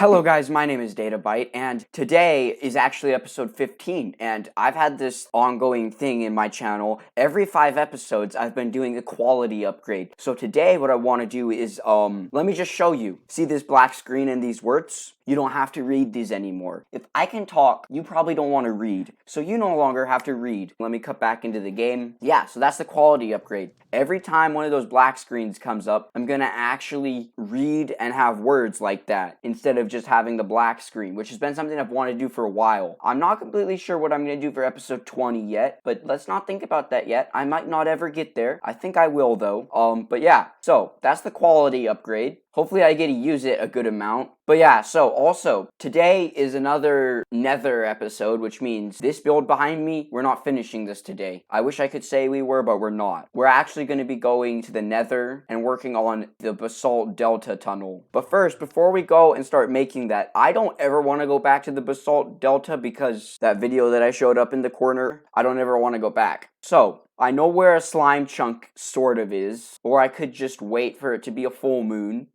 Hello guys, my name is Databyte, and today is actually episode 15, and I've had this ongoing thing in my channel. Every 5 episodes, I've been doing a quality upgrade. So today, what I want to do is, let me just show you. See this black screen and these words? You don't have to read these anymore. If I can talk, you probably don't want to read, so you no longer have to read. Let me cut back into the game. Yeah, so that's the quality upgrade. Every time one of those black screens comes up, I'm gonna actually read and have words like that instead of just having the black screen, which has been something I've wanted to do for a while. I'm not completely sure what I'm gonna do for episode 20 yet, but let's not think about that yet. I might not ever get there. I think I will though. But yeah, so that's the quality upgrade. Hopefully I get to use it a good amount. But yeah, so also, today is another Nether episode, which means this build behind me, we're not finishing this today. I wish I could say we were, but we're not. We're actually going to be going to the Nether and working on the Basalt Delta tunnel. But first, before we go and start making that, I don't ever want to go back to the Basalt Delta because that video that I showed up in the corner, I don't ever want to go back. So, I know where a slime chunk sort of is, or I could just wait for it to be a full moon.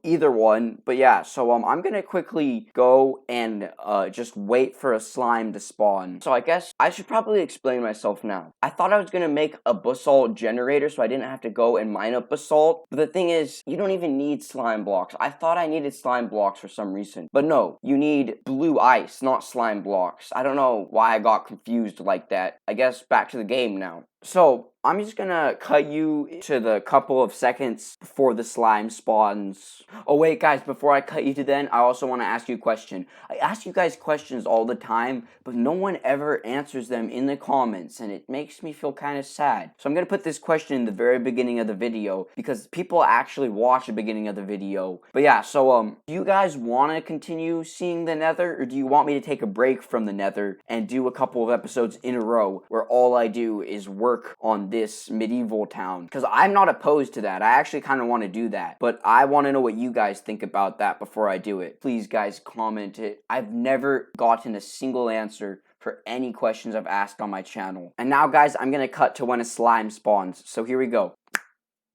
Either one, but yeah, so I'm gonna quickly go and just wait for a slime to spawn. So I guess I should probably explain myself now. I thought I was gonna make a basalt generator so I didn't have to go and mine up basalt, but the thing is, you don't even need slime blocks. I thought I needed slime blocks for some reason, but no, you need blue ice, not slime blocks. I don't know why I got confused like that. I guess back to the game now. So, I'm just gonna cut you to the couple of seconds before the slime spawns. Oh wait guys, before I cut you to then, I also want to ask you a question. I ask you guys questions all the time, but no one ever answers them in the comments, and it makes me feel kind of sad. So I'm gonna put this question in the very beginning of the video, because people actually watch the beginning of the video. But yeah, so do you guys want to continue seeing the Nether, or do you want me to take a break from the Nether and do a couple of episodes in a row where all I do is work on this medieval town? Because I'm not opposed to that. I actually kind of want to do that, but I want to know what you guys think about that before I do it. Please guys, comment it. I've never gotten a single answer for any questions I've asked on my channel. And now guys, I'm gonna cut to when a slime spawns, so here we go.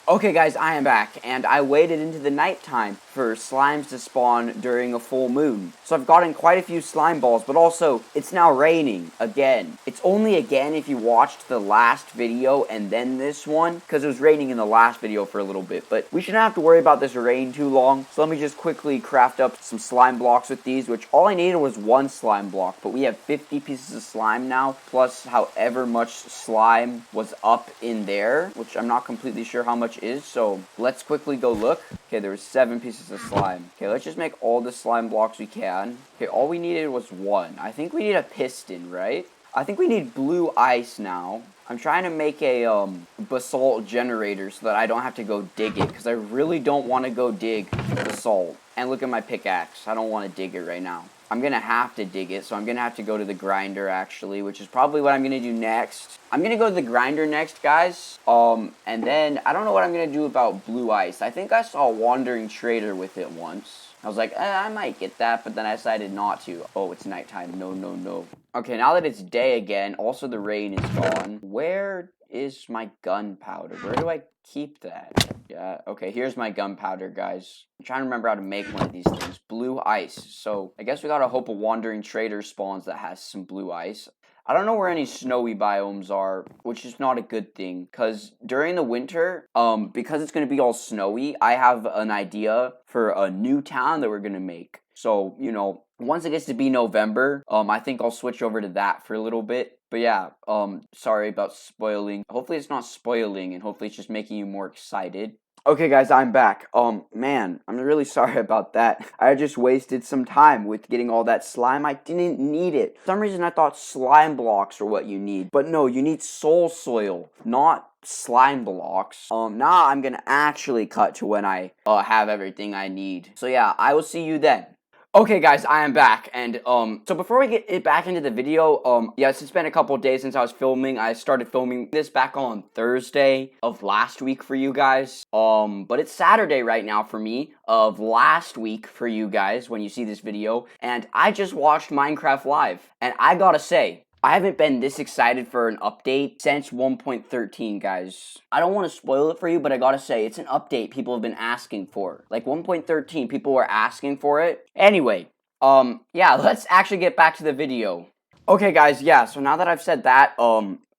Okay guys, I am back, and I waited into the nighttime for slimes to spawn during a full moon. So I've gotten quite a few slime balls, but also, it's now raining again. It's only again if you watched the last video and then this one, because it was raining in the last video for a little bit, but we shouldn't have to worry about this rain too long. So let me just quickly craft up some slime blocks with these, which all I needed was 1 slime block, but we have 50 pieces of slime now, plus however much slime was up in there, which I'm not completely sure how much is, so let's quickly go look. Okay, there was 7 pieces of slime. Okay, let's just make all the slime blocks we can. Okay, all we needed was 1. I think we need a piston, right? I think we need blue ice now. I'm trying to make a basalt generator so that I don't have to go dig it, because I really don't want to go dig basalt. And look at my pickaxe. I don't want to dig it right now. I'm going to have to dig it, so I'm going to have to go to the grinder, actually, which is probably what I'm going to do next. I'm going to go to the grinder next, guys, and then I don't know what I'm going to do about blue ice. I think I saw a wandering trader with it once. I was like, I might get that, but then I decided not to. Oh, it's nighttime. No, no, no. Okay, now that it's day again, also the rain is gone. Where is my gunpowder? Where do I keep that? Yeah, okay, here's my gunpowder, guys. I'm trying to remember how to make one of these things. Blue ice. So, I guess we gotta hope a wandering trader spawns that has some blue ice. I don't know where any snowy biomes are, which is not a good thing, because during the winter, because it's going to be all snowy, I have an idea for a new town that we're going to make. So, you know, once it gets to be November, I think I'll switch over to that for a little bit. But yeah, sorry about spoiling. Hopefully it's not spoiling, and hopefully it's just making you more excited. Okay guys, I'm back. Man, I'm really sorry about that. I just wasted some time with getting all that slime. I didn't need it. For some reason I thought slime blocks are what you need. But no, you need soul soil, not slime blocks. Now I'm gonna actually cut to when I have everything I need. So yeah, I will see you then. Okay guys, I am back, and so before we get it back into the video, yes, it's been a couple days since I was filming. I started filming this back on Thursday of last week for you guys, but it's Saturday right now for me of last week for you guys when you see this video, and I just watched Minecraft Live, and I gotta say, I haven't been this excited for an update since 1.13, guys. I don't want to spoil it for you, but I gotta say, it's an update people have been asking for. Like 1.13, people were asking for it. Anyway, yeah, let's actually get back to the video. Okay, guys, yeah, so now that I've said that,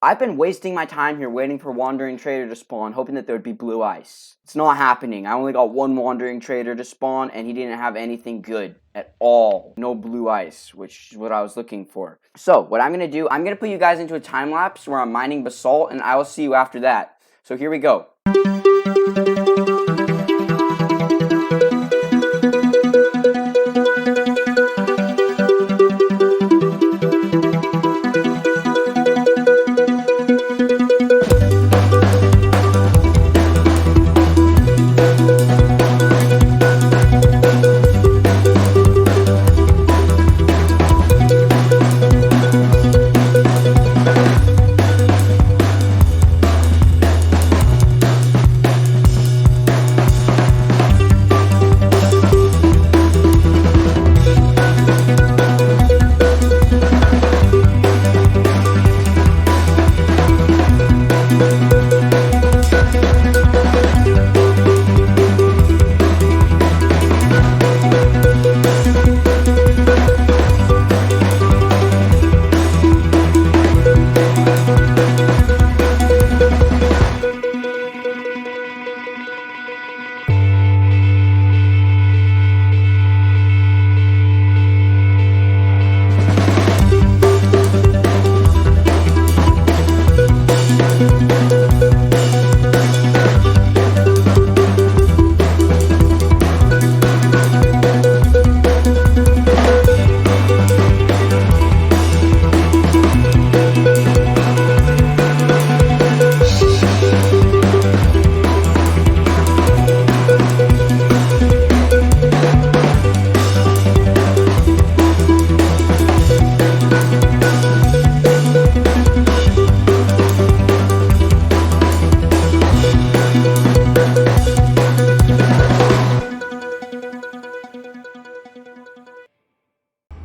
I've been wasting my time here waiting for Wandering Trader to spawn, hoping that there would be blue ice. It's not happening. I only got one Wandering Trader to spawn, and he didn't have anything good at all. No blue ice, which is what I was looking for. So, what I'm going to do, I'm going to put you guys into a time lapse where I'm mining basalt, and I will see you after that. So here we go.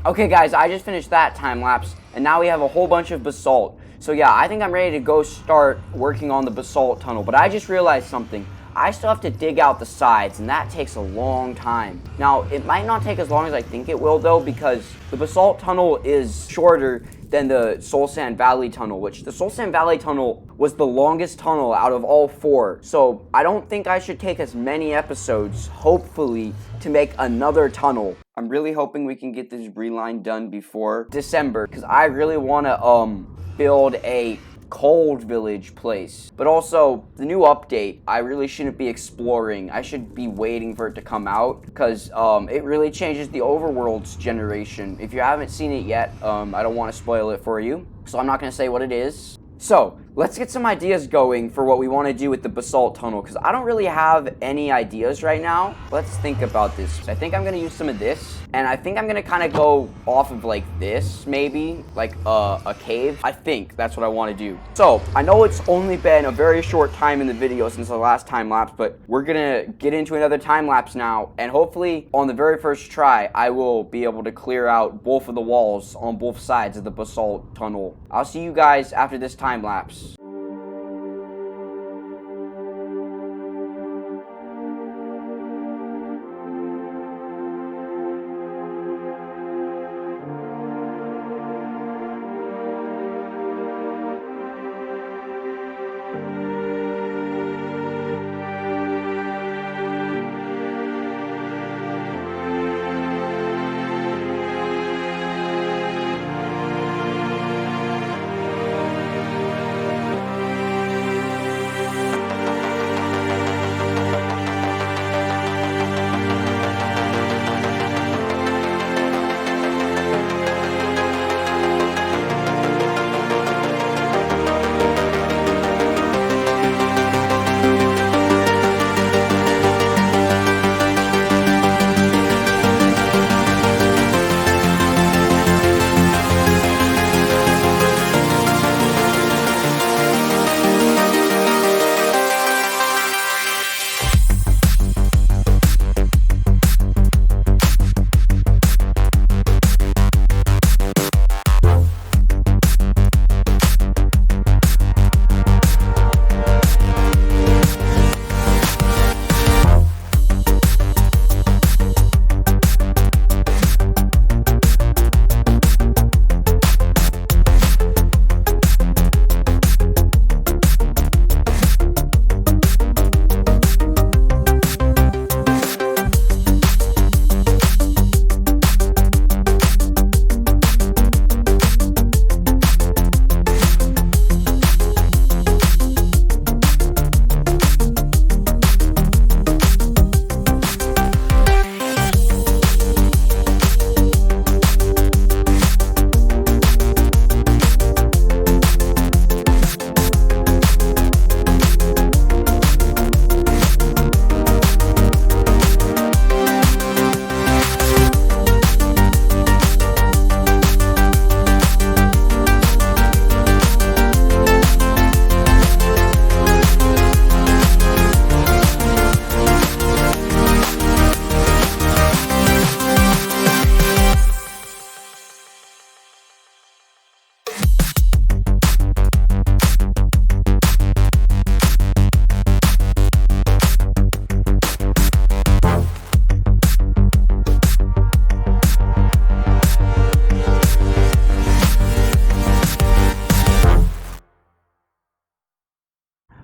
Okay guys, I just finished that time lapse, and now we have a whole bunch of basalt. So yeah, I think I'm ready to go start working on the basalt tunnel, but I just realized something. I still have to dig out the sides, and that takes a long time. Now, it might not take as long as I think it will though, because the basalt tunnel is shorter than the Soul Sand Valley tunnel, which the Soul Sand Valley tunnel was the longest tunnel out of all 4. So I don't think I should take as many episodes, hopefully, to make another tunnel. I'm really hoping we can get this reline done before December, because I really want to build a cold village place. But also, the new update, I really shouldn't be exploring. I should be waiting for it to come out, because it really changes the overworld's generation. If you haven't seen it yet, I don't want to spoil it for you, so I'm not going to say what it is. So, let's get some ideas going for what we want to do with the basalt tunnel, because I don't really have any ideas right now. Let's think about this. I think I'm going to use some of this, and I think I'm going to kind of go off of like this, maybe, like a cave. I think that's what I want to do. So, I know it's only been a very short time in the video since the last time lapse, but we're going to get into another time lapse now, and hopefully on the very first try, I will be able to clear out both of the walls on both sides of the basalt tunnel. I'll see you guys after this time lapse.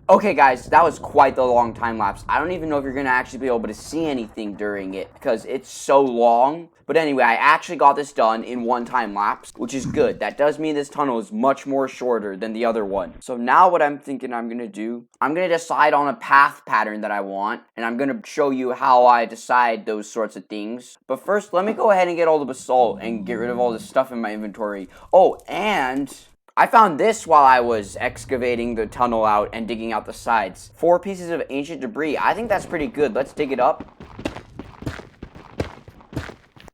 Okay guys, that was quite the long time lapse. I don't even know if you're gonna actually be able to see anything during it because it's so long. But anyway, I actually got this done in one time lapse, which is good. That does mean this tunnel is much more shorter than the other one. So now what I'm thinking I'm gonna do, I'm gonna decide on a path pattern that I want, and I'm gonna show you how I decide those sorts of things. But first, let me go ahead and get all the basalt and get rid of all this stuff in my inventory. Oh, and I found this while I was excavating the tunnel out and digging out the sides. 4 pieces of ancient debris. I think that's pretty good. Let's dig it up.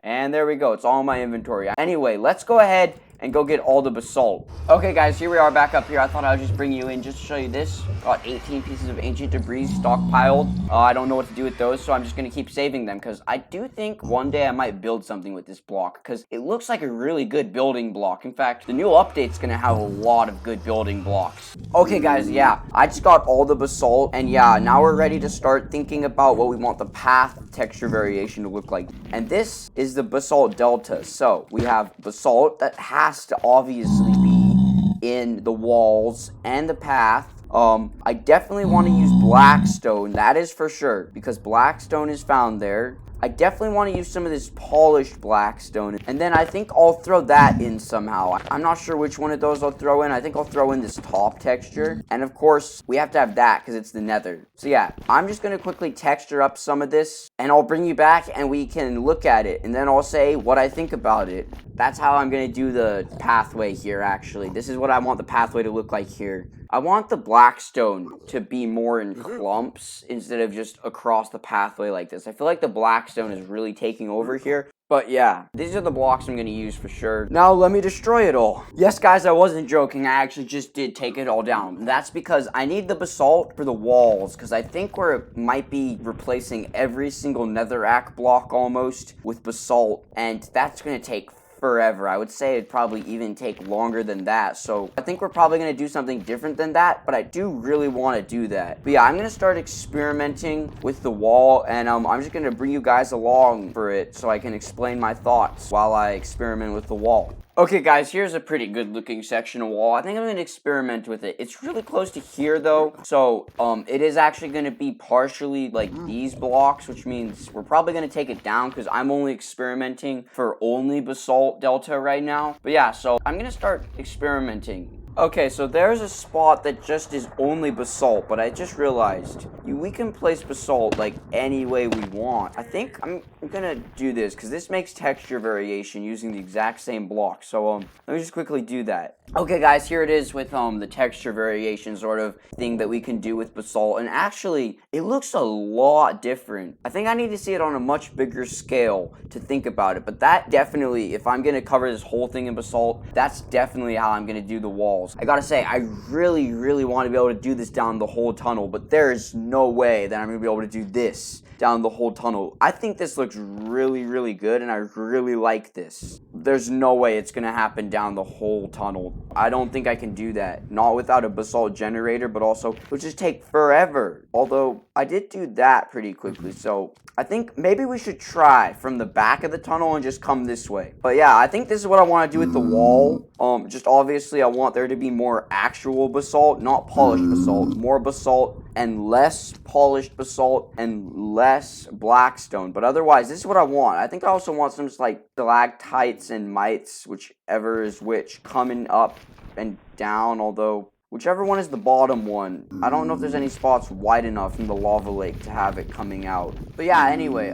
And there we go. It's all in my inventory. Anyway, let's go ahead and go get all the basalt. Okay guys, here we are back up here. I thought I would just bring you in just to show you this. Got 18 pieces of ancient debris stockpiled. I don't know what to do with those, so I'm just gonna keep saving them because I do think one day I might build something with this block because it looks like a really good building block. In fact, the new update's gonna have a lot of good building blocks. Okay guys, yeah, I just got all the basalt, and yeah, now we're ready to start thinking about what we want the path texture variation to look like. And this is the Basalt Delta. So we have basalt that has to obviously be in the walls and the path. I definitely want to use blackstone, that is for sure, because blackstone is found there. I definitely want to use some of this polished blackstone, and then I think I'll throw that in somehow. I'm not sure which one of those I'll throw in. I think I'll throw in this top texture, and of course, we have to have that because it's the Nether. So yeah, I'm just going to quickly texture up some of this, and I'll bring you back, and we can look at it, and then I'll say what I think about it. That's how I'm going to do the pathway here, actually. This is what I want the pathway to look like here. I want the blackstone to be more in clumps instead of just across the pathway like this. I feel like the blackstone is really taking over here. But yeah, these are the blocks I'm going to use for sure. Now let me destroy it all. Yes guys, I wasn't joking. I actually just did take it all down. That's because I need the basalt for the walls, because I think we might be replacing every single netherrack block almost with basalt, and that's going to take forever. I would say it'd probably even take longer than that. So I think we're probably going to do something different than that, but I do really want to do that. But yeah, I'm going to start experimenting with the wall, and I'm just going to bring you guys along for it so I can explain my thoughts while I experiment with the wall. Okay guys, here's a pretty good looking section of wall. I think I'm going to experiment with it. It's really close to here though, so it is actually going to be partially like these blocks, which means we're probably going to take it down because I'm only experimenting for only Basalt Delta right now. But yeah, so I'm going to start experimenting. Okay, so there's a spot that just is only basalt, but I just realized we can place basalt like any way we want. I think I'm gonna do this because this makes texture variation using the exact same block. So let me just quickly do that. Okay guys, here it is with the texture variation sort of thing that we can do with basalt, and actually it looks a lot different. I think I need to see it on a much bigger scale to think about it, but that definitely, if I'm gonna cover this whole thing in basalt, that's definitely how I'm gonna do the walls. I gotta say, I really want to be able to do this down the whole tunnel, but there's no way that I'm gonna be able to do this down the whole tunnel. I think this looks really good, and I really like this. There's no way it's gonna happen down the whole tunnel. I don't think I can do that. Not without a basalt generator, but also it would just take forever. Although I did do that pretty quickly, so I think maybe we should try from the back of the tunnel and just come this way. But yeah, I think this is what I want to do with the wall. Just obviously I want there to be more actual basalt, not polished basalt. More basalt and less polished basalt and less blackstone. But otherwise, this is what I want. I think I also want some like stalactites and mites, whichever is which, coming up and down, although whichever one is the bottom one. I don't know if there's any spots wide enough in the lava lake to have it coming out. But yeah, anyway,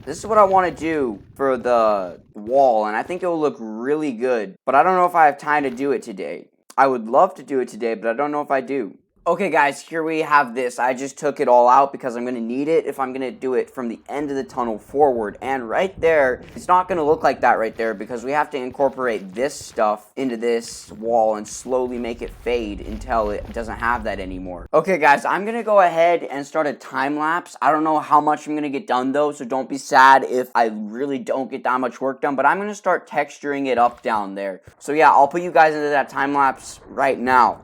this is what I want to do for the wall, and I think it will look really good. But I don't know if I have time to do it today. I would love to do it today, but I don't know if I do. Okay guys, here we have this. I just took it all out because I'm going to need it if I'm going to do it from the end of the tunnel forward. And right there, it's not going to look like that right there because we have to incorporate this stuff into this wall and slowly make it fade until it doesn't have that anymore. Okay guys, I'm going to go ahead and start a time lapse. I don't know how much I'm going to get done though, so don't be sad if I really don't get that much work done, but I'm going to start texturing it up down there. So yeah, I'll put you guys into that time lapse right now.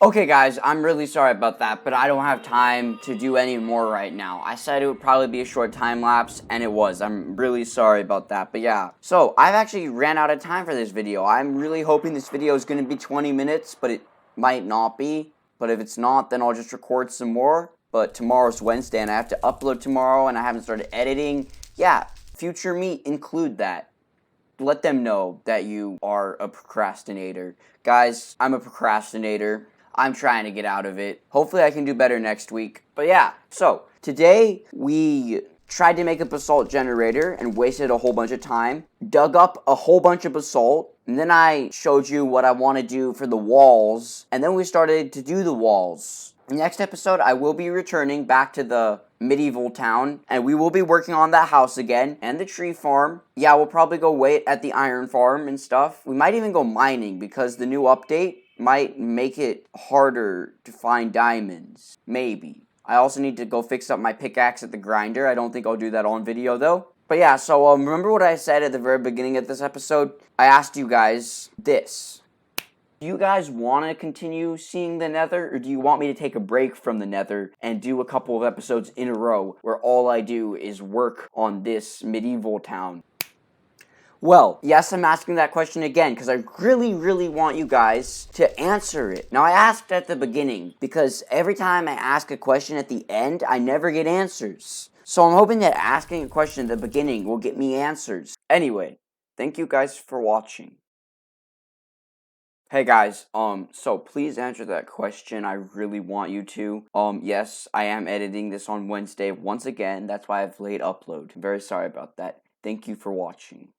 Okay guys, I'm really sorry about that, but I don't have time to do any more right now. I said it would probably be a short time lapse, and it was. I'm really sorry about that, but yeah. So, I've actually ran out of time for this video. I'm really hoping this video is going to be 20 minutes, but it might not be. But if it's not, then I'll just record some more. But tomorrow's Wednesday, and I have to upload tomorrow, and I haven't started editing. Yeah, future me include that. Let them know that you are a procrastinator. Guys, I'm a procrastinator. I'm trying to get out of it. Hopefully I can do better next week. But yeah, so today we tried to make a basalt generator and wasted a whole bunch of time. Dug up a whole bunch of basalt. And then I showed you what I want to do for the walls. And then we started to do the walls. Next episode, I will be returning back to the medieval town, and we will be working on that house again, and the tree farm. Yeah, we'll probably go wait at the iron farm and stuff. We might even go mining, because the new update might make it harder to find diamonds. Maybe. I also need to go fix up my pickaxe at the grinder. I don't think I'll do that on video, though. But yeah, so remember what I said at the very beginning of this episode? I asked you guys this. Do you guys want to continue seeing the Nether, or do you want me to take a break from the Nether and do a couple of episodes in a row where all I do is work on this medieval town? Well, yes, I'm asking that question again because I really, really want you guys to answer it. Now, I asked at the beginning because every time I ask a question at the end, I never get answers. So I'm hoping that asking a question at the beginning will get me answers. Anyway, thank you guys for watching. Hey guys, so please answer that question. I really want you to. Yes, I am editing this on Wednesday once again. That's why I've late upload. I'm very sorry about that. Thank you for watching.